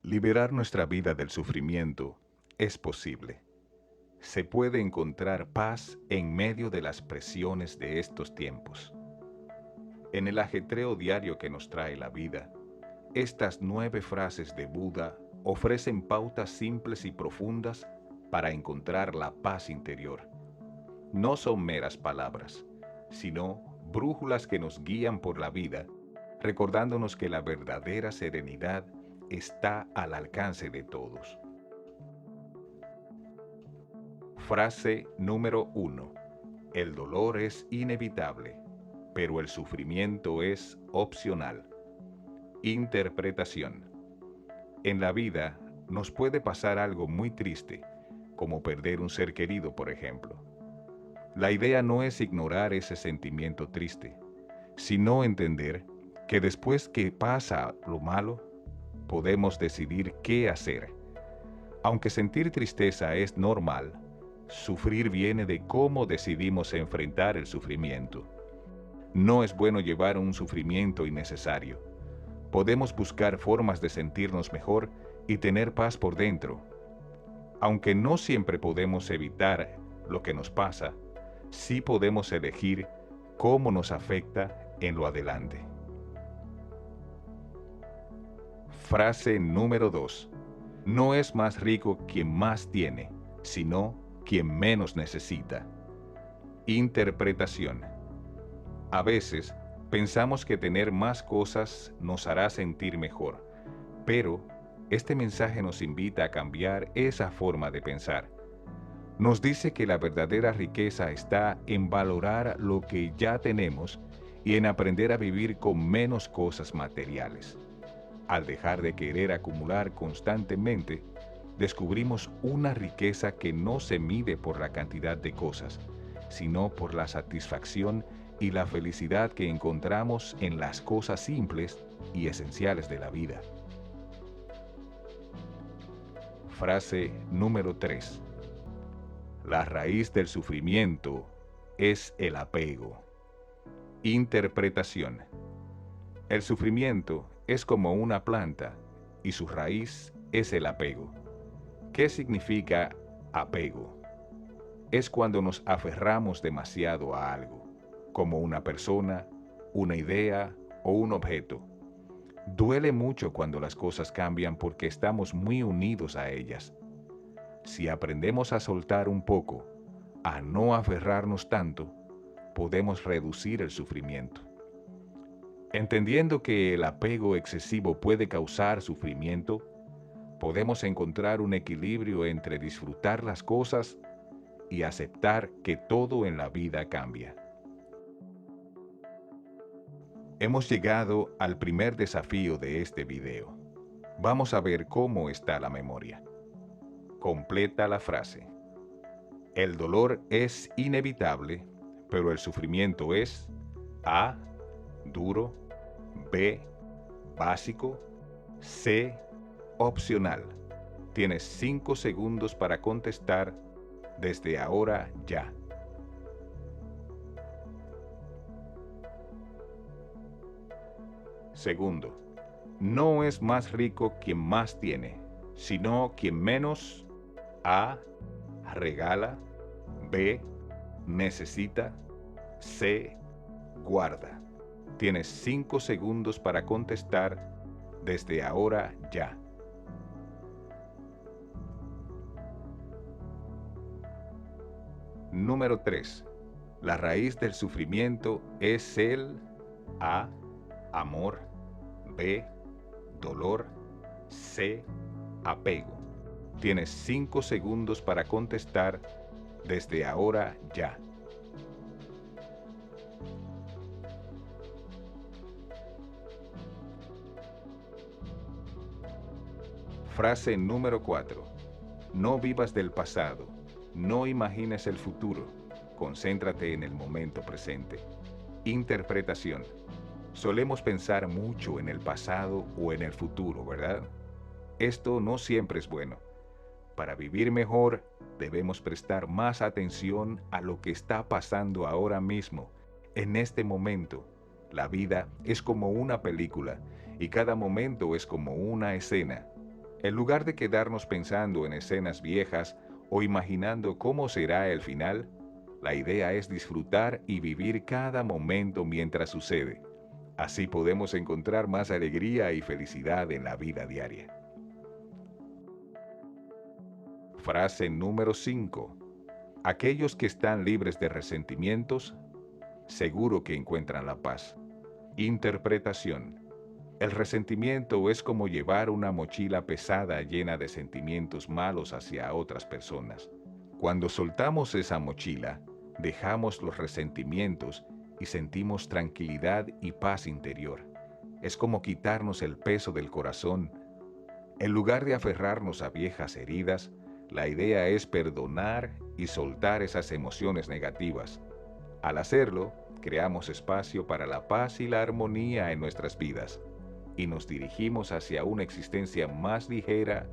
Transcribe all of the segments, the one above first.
Liberar nuestra vida del sufrimiento es posible. Se puede encontrar paz en medio de las presiones de estos tiempos. En el ajetreo diario que nos trae la vida, estas 9 frases de Buda ofrecen pautas simples y profundas para encontrar la paz interior. No son meras palabras, sino brújulas que nos guían por la vida, recordándonos que la verdadera serenidad está al alcance de todos. Frase número 1. El dolor es inevitable, pero el sufrimiento es opcional. Interpretación. En la vida nos puede pasar algo muy triste, como perder un ser querido, por ejemplo. La idea no es ignorar ese sentimiento triste, sino entender que después que pasa lo malo, podemos decidir qué hacer. Aunque sentir tristeza es normal, sufrir viene de cómo decidimos enfrentar el sufrimiento. No es bueno llevar un sufrimiento innecesario. Podemos buscar formas de sentirnos mejor y tener paz por dentro. Aunque no siempre podemos evitar lo que nos pasa, sí podemos elegir cómo nos afecta en lo adelante. Frase número 2. No es más rico quien más tiene, sino quien menos necesita. Interpretación. A veces pensamos que tener más cosas nos hará sentir mejor, pero este mensaje nos invita a cambiar esa forma de pensar. Nos dice que la verdadera riqueza está en valorar lo que ya tenemos y en aprender a vivir con menos cosas materiales. Al dejar de querer acumular constantemente, descubrimos una riqueza que no se mide por la cantidad de cosas, sino por la satisfacción y la felicidad que encontramos en las cosas simples y esenciales de la vida. Frase número 3. La raíz del sufrimiento es el apego. Interpretación. El sufrimiento es como una planta y su raíz es el apego. ¿Qué significa apego? Es cuando nos aferramos demasiado a algo, como una persona, una idea o un objeto. Duele mucho cuando las cosas cambian porque estamos muy unidos a ellas. Si aprendemos a soltar un poco, a no aferrarnos tanto, podemos reducir el sufrimiento. Entendiendo que el apego excesivo puede causar sufrimiento, podemos encontrar un equilibrio entre disfrutar las cosas y aceptar que todo en la vida cambia. Hemos llegado al primer desafío de este video. Vamos a ver cómo está la memoria. Completa la frase. El dolor es inevitable, pero el sufrimiento es A. Duro, B. Básico, C. Opcional. Tienes 5 segundos para contestar desde ahora ya. Segundo, no es más rico quien más tiene, sino quien menos. A. Regala, B. Necesita, C. Guarda. Tienes 5 segundos para contestar desde ahora ya. Número 3. La raíz del sufrimiento es el A. Amor, B. Dolor, C. Apego. Tienes 5 segundos para contestar desde ahora ya. Frase número 4. No vivas del pasado, no imagines el futuro, concéntrate en el momento presente. Interpretación. Solemos pensar mucho en el pasado o en el futuro, ¿verdad? Esto no siempre es bueno. Para vivir mejor, debemos prestar más atención a lo que está pasando ahora mismo, en este momento. La vida es como una película y cada momento es como una escena. En lugar de quedarnos pensando en escenas viejas o imaginando cómo será el final, la idea es disfrutar y vivir cada momento mientras sucede. Así podemos encontrar más alegría y felicidad en la vida diaria. Frase número 5. Aquellos que están libres de resentimientos, seguro que encuentran la paz. Interpretación. El resentimiento es como llevar una mochila pesada llena de sentimientos malos hacia otras personas. Cuando soltamos esa mochila, dejamos los resentimientos y sentimos tranquilidad y paz interior. Es como quitarnos el peso del corazón. En lugar de aferrarnos a viejas heridas, la idea es perdonar y soltar esas emociones negativas. Al hacerlo, creamos espacio para la paz y la armonía en nuestras vidas y nos dirigimos hacia una existencia más ligera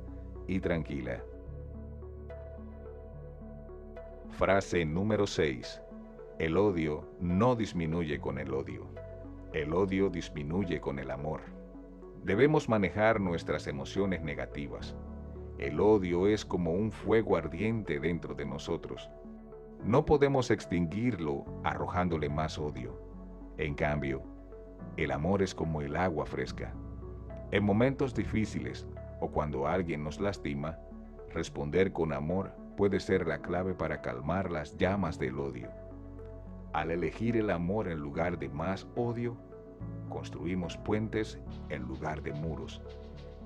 y tranquila. Frase número 6. El odio no disminuye con el odio. El odio disminuye con el amor. Debemos manejar nuestras emociones negativas. El odio es como un fuego ardiente dentro de nosotros. No podemos extinguirlo arrojándole más odio. En cambio, el amor es como el agua fresca. En momentos difíciles o cuando alguien nos lastima, responder con amor puede ser la clave para calmar las llamas del odio. Al elegir el amor en lugar de más odio, construimos puentes en lugar de muros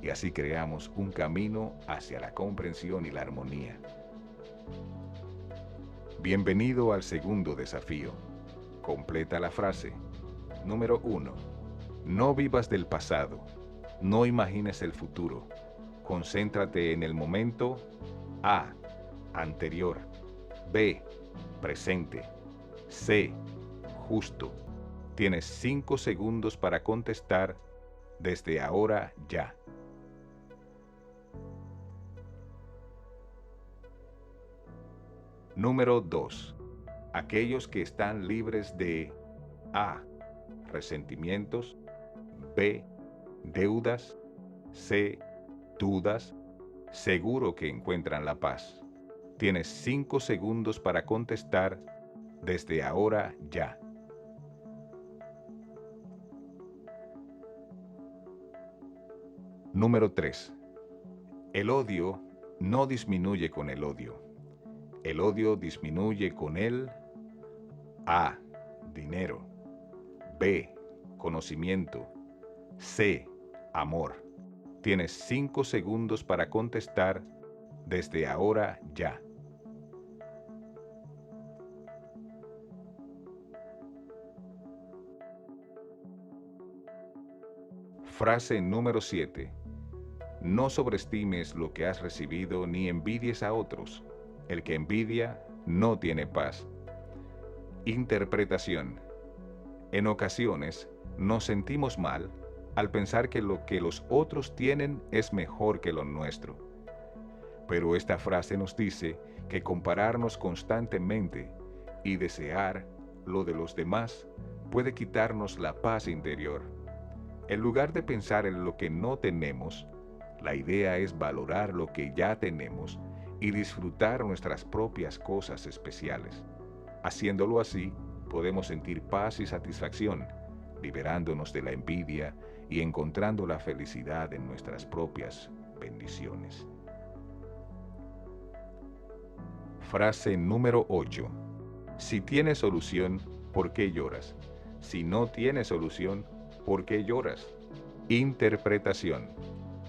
y así creamos un camino hacia la comprensión y la armonía. Bienvenido al segundo desafío. Completa la frase. Número 1. No vivas del pasado. No imagines el futuro. Concéntrate en el momento A. Anterior. B. Presente. C. Justo. Tienes 5 segundos para contestar desde ahora ya. Número 2. Aquellos que están libres de A. Resentimientos. B. Deudas. C. Dudas. Seguro que encuentran la paz. Tienes 5 segundos para contestar desde ahora ya. Número 3. El odio no disminuye con el odio. El odio disminuye con el A. Dinero. B. Conocimiento. C. Amor. Tienes 5 segundos para contestar desde ahora ya. Frase número 7. No sobreestimes lo que has recibido ni envidies a otros. El que envidia no tiene paz. Interpretación. En ocasiones nos sentimos mal al pensar que lo que los otros tienen es mejor que lo nuestro. Pero esta frase nos dice que compararnos constantemente y desear lo de los demás puede quitarnos la paz interior. En lugar de pensar en lo que no tenemos, la idea es valorar lo que ya tenemos y disfrutar nuestras propias cosas especiales. Haciéndolo así, podemos sentir paz y satisfacción, liberándonos de la envidia y encontrando la felicidad en nuestras propias bendiciones. Frase número 8. Si tienes solución, ¿por qué lloras? Si no tienes solución, ¿por qué lloras? Interpretación.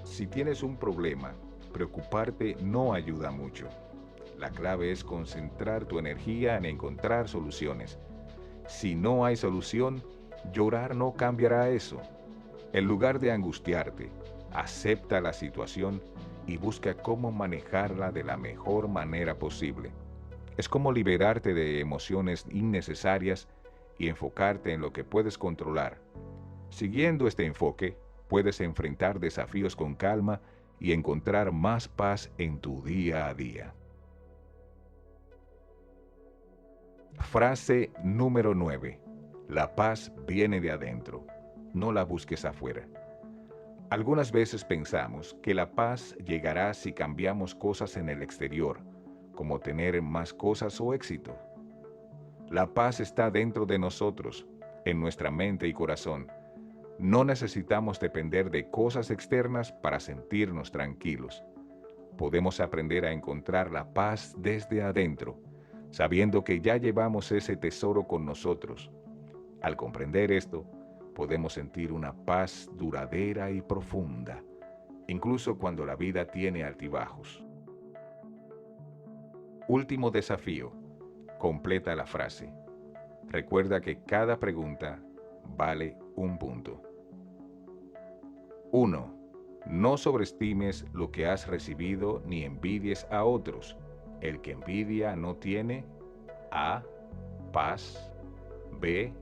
Si tienes un problema, preocuparte no ayuda mucho. La clave es concentrar tu energía en encontrar soluciones. Si no hay solución, llorar no cambiará eso. En lugar de angustiarte, acepta la situación y busca cómo manejarla de la mejor manera posible. Es como liberarte de emociones innecesarias y enfocarte en lo que puedes controlar. Siguiendo este enfoque, puedes enfrentar desafíos con calma y encontrar más paz en tu día a día. Frase número 9. La paz viene de adentro. No la busques afuera. Algunas veces pensamos que la paz llegará si cambiamos cosas en el exterior, como tener más cosas o éxito. La paz está dentro de nosotros, en nuestra mente y corazón. No necesitamos depender de cosas externas para sentirnos tranquilos. Podemos aprender a encontrar la paz desde adentro, sabiendo que ya llevamos ese tesoro con nosotros. Al comprender esto, podemos sentir una paz duradera y profunda, incluso cuando la vida tiene altibajos. Último desafío. Completa la frase. Recuerda que cada pregunta vale un punto. 1. No sobreestimes lo que has recibido ni envidies a otros. El que envidia no tiene A. Paz. B.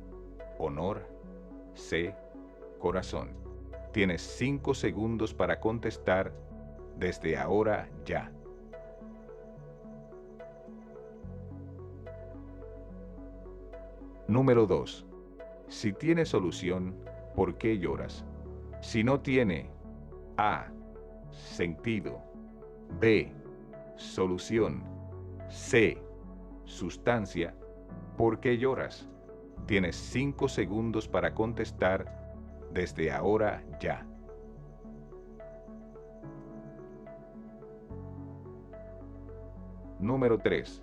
Honor. C. Corazón. Tienes 5 segundos para contestar desde ahora ya. Número 2. Si tiene solución, ¿por qué lloras? Si no tiene A. Sentido. B. Solución. C. Sustancia. ¿Por qué lloras? Tienes 5 segundos para contestar desde ahora ya. Número 3.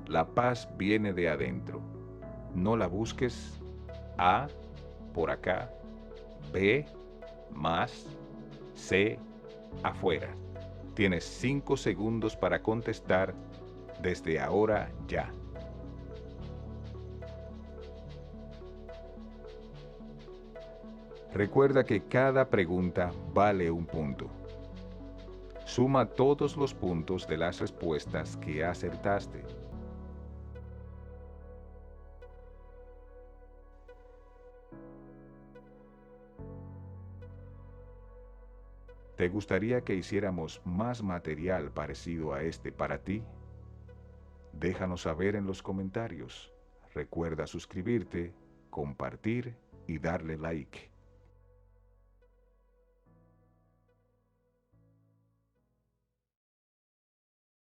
La paz viene de adentro. No la busques. A. Por acá. B. Más. C. Afuera. Tienes 5 segundos para contestar desde ahora ya. Recuerda que cada pregunta vale un punto. Suma todos los puntos de las respuestas que acertaste. ¿Te gustaría que hiciéramos más material parecido a este para ti? Déjanos saber en los comentarios. Recuerda suscribirte, compartir y darle like.